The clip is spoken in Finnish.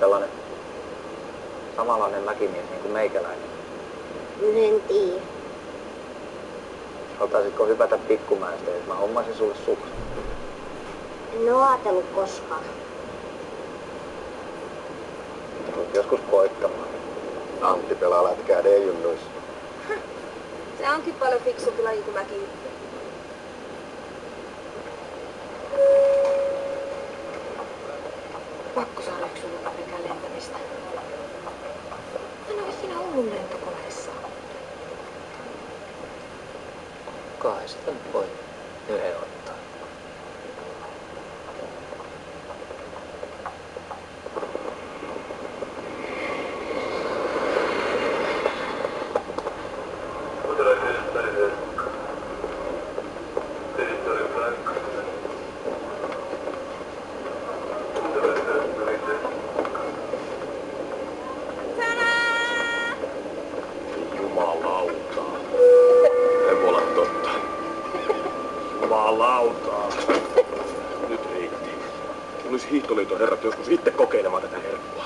tällainen samanlainen mäkimies niin kuin meikäläinen? En tiedä. Otaisitko hypätä Pikkumäestä, jos mä hommaisin sulle sukset? En oo ajatellut koskaan. Tulet joskus koittamaan. Antti pelaa lätkää D-junnuissa. Se onkin paljon fiksumpi laji kuin mäkin. Pakko saada yksi pelkää lentämistä. En ole siinä ollut lentokoneessa. Kai sitä nyt voi yhden ottaa. Jumalautaa. Ei voi olla totta. Jumalautaa. Nyt riitti. Tulisi Hiihtoliiton herrat joskus itse kokeilemaan tätä herkkua.